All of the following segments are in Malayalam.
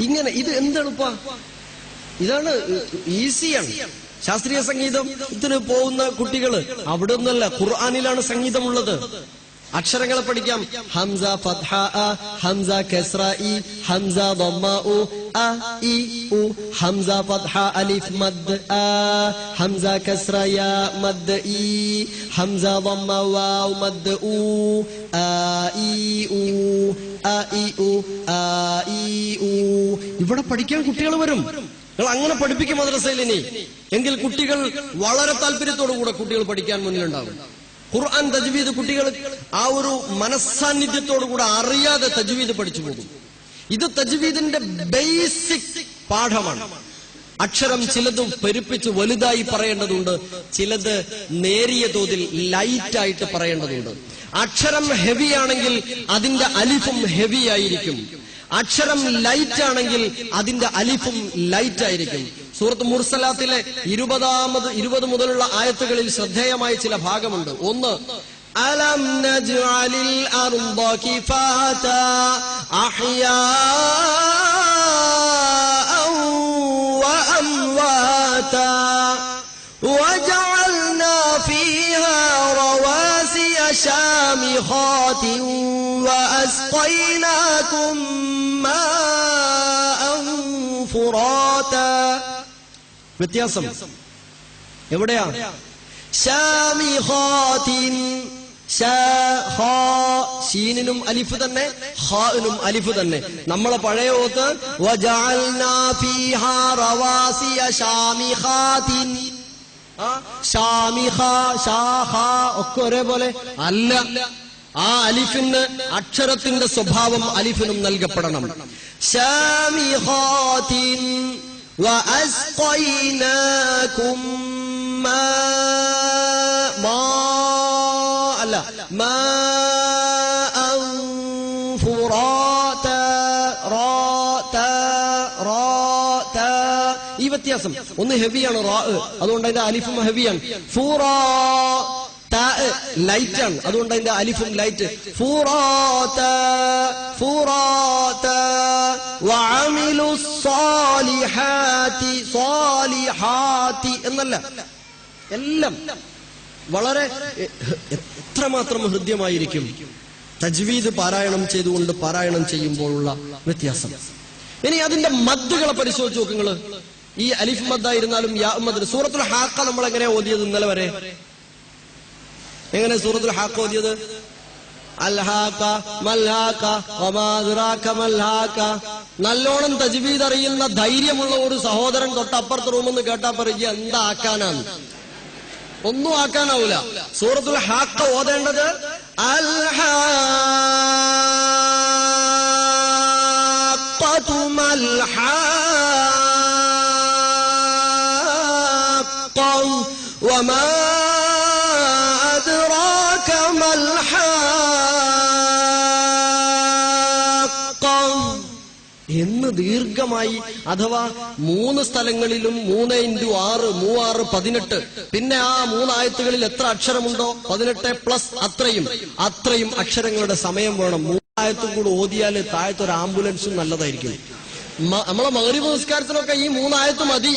ഇങ്ങനെ ഇത് എന്തെളുപ്പ, ഇതാണ് ഈസിയാണ്. ശാസ്ത്രീയ സംഗീതത്തിന് പോകുന്ന കുട്ടികള് അവിടെ ഒന്നല്ല, ഖുർആനിലാണ് സംഗീതമുള്ളത്. അക്ഷരങ്ങളെ പഠിക്കാം. ഹംസ ഫത്ഹ അ, ഹംസ കസ്റ ഇ, ഹംസ ദമ്മ ഉ, അ ഇ ഉ, ഹംസ ഫത്ഹ അലിഫ് മദ് ആ, ഹംസ കസ്റ യാ മദ് ഇ, ഹംസ ദമ്മ വാവ് മദ് ഉ, ആ ഇ ഉ, ആ ഇ ഉ, ആ ഇ ഉ. ഇവിടെ പഠിക്കാൻ കുട്ടികൾ വരും. നിങ്ങൾ അങ്ങനെ പഠിപ്പിക്കും മദ്രസയിൽ ഇനി. എങ്കിൽ കുട്ടികൾ വളരെ താല്പര്യത്തോടുകൂടെ കുട്ടികൾ പഠിക്കാൻ മുന്നിലുണ്ടാകും. ഖുർആൻ തജ്വീദ് കുട്ടികൾ ആ ഒരു മനസ്സാന്നിധ്യത്തോടുകൂടെ അറിയാതെ തജ്വീദ് പഠിച്ചു പോകും. ഇത് തജ്വീദിന്റെ ബേസിക് പാഠമാണ്. അക്ഷരം ചിലത് പെരുപ്പിച്ച് വലുതായി പറയേണ്ടതുണ്ട്, ചിലത് നേരിയ തോതിൽ ലൈറ്റായിട്ട് പറയേണ്ടതുണ്ട്. അക്ഷരം ഹെവി ആണെങ്കിൽ അതിന്റെ അലിഫും ഹെവി ആയിരിക്കും. അക്ഷരം ലൈറ്റ് ആണെങ്കിൽ അതിന്റെ അലിഫും ലൈറ്റ് ആയിരിക്കും. സൂറത്ത് മുർസലാത്തിലെ 20 മുതലുള്ള ആയത്തുകളിൽ ശ്രദ്ധേയമായ ചില ഭാഗമുണ്ട്. ഒന്ന്, അലം നജ്അലിൽ അർദ കിഫാതാ അഹ്യാഅൻ വഅംവാതാ വജഅൽനാ ഫീഹാ റവാസിയ ശാമിഖാതിൻ വഅസ്ഖൈനാകും മാഅൻ ഫുറാതാ. വ്യത്യാസം എവിടെയാ? ശാമിഖാതിൻ, ഷീനിനും അലിഫ് തന്നെ, ഖാഇനും അലിഫ് തന്നെ. നമ്മളെ പഴയ ഓത്ത് വജഅൽനാ ഫീഹാ റവാസിയ ശാമിഖാതിൻ, ഷാമിഖ ഷാഖ ഒക്കെ ഒരേപോലെ അല്ല. ആ അലിഫിന് അക്ഷരത്തിന്റെ സ്വഭാവം അലിഫിനും നൽകപ്പെടണം. ശാമിഖാതിൻ وأسقيناكم ماء فراتا ഈ വ്യത്യാസം. ഒന്ന് ഹെവിയാണ് റാ, അതുകൊണ്ട് അതിന്റെ അലിഫും ഹെവിയാണ്. ഫുറാ ലൈറ്റ് ആണ്, അതുകൊണ്ട് അതിന്റെ അലിഫും ലൈറ്റ്. ഫുറാതാ ഫുറാതാ വഅമിലുസ് സാലിഹാത്തി സാലിഹാത്തി എന്നല്ല, എല്ലാം വളരെ എത്രമാത്രം ഹൃദ്യമായിരിക്കും തജ്വീദ് പാരായണം ചെയ്തുകൊണ്ട് പാരായണം ചെയ്യുമ്പോഴുള്ള വ്യത്യാസം. ഇനി അതിന്റെ മദ്ദുകളെ പരിശോധിച്ച് നോക്കുങ്ങള്. ഈ അലിഫ് മദ്ദായിരുന്നാലും യാ മദ്. സൂറത്തുൽ ഹാഖ നമ്മൾ എങ്ങനെയാ ഓതിയത് ഇന്നലെ വരെ? എങ്ങനെ സൂറത്തുൽ ഹാഖ ഓതിയത്? അൽഹാഖ മൽഹാഖ വമാ അദ്റാക മൽഹാഖ. നല്ലോണം തജ്വീദ് അറിയുന്ന ധൈര്യമുള്ള ഒരു സഹോദരൻ തൊട്ടപ്പുറത്തെ റൂമിൽ നിന്ന് കേട്ടാ പറയുക എന്താ ആക്കാനാണ്? ഒന്നും ആക്കാനാവൂല. സൂറത്തുൽ ഹാഖ ഓതേണ്ടത് അൽഹാഖതു മൽഹാഖ വമാ അദ്റാക മൽഹാഖ എന്ന് ദീർഘമായി, അഥവാ 3 സ്ഥലങ്ങളിലും 3 × 6 3 6 18. പിന്നെ ആ 3 ആയത്തുകളിൽ എത്ര അക്ഷരമുണ്ടോ 18 പ്ലസ് അത്രയും അക്ഷരങ്ങളുടെ സമയം വേണം. 3 ആയത്തും കൂടെ ഓതിയാൽ താഴത്തൊരു ആംബുലൻസും നല്ലതായിരിക്കും. നമ്മളെ മഗ്‌രിബ് നിസ്കാരത്തിനൊക്കെ ഈ 3 ആയത്ത് മതി,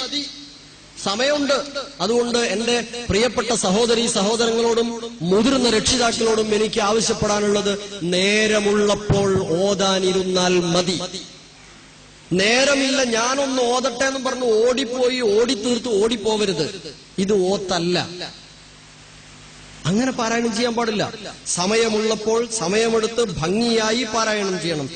സമയമുണ്ട്. അതുകൊണ്ട് എന്റെ പ്രിയപ്പെട്ട സഹോദരീ സഹോദരങ്ങളോടും മുതിർന്ന രക്ഷിതാക്കളോടും എനിക്ക് ആവശ്യപ്പെടാനുള്ളത്, നേരമുള്ളപ്പോൾ ഓതാനിരുന്നാൽ മതി. നേരമില്ല ഞാനൊന്ന് ഓതട്ടെ എന്ന് പറഞ്ഞ് ഓടിപ്പോയി ഓടിത്തീർത്ത് ഓടിപ്പോവരുത്. ഇത് ഓത്തല്ല. അങ്ങനെ പാരായണം ചെയ്യാൻ പാടില്ല. സമയമുള്ളപ്പോൾ സമയമെടുത്ത് ഭംഗിയായി പാരായണം ചെയ്യണം.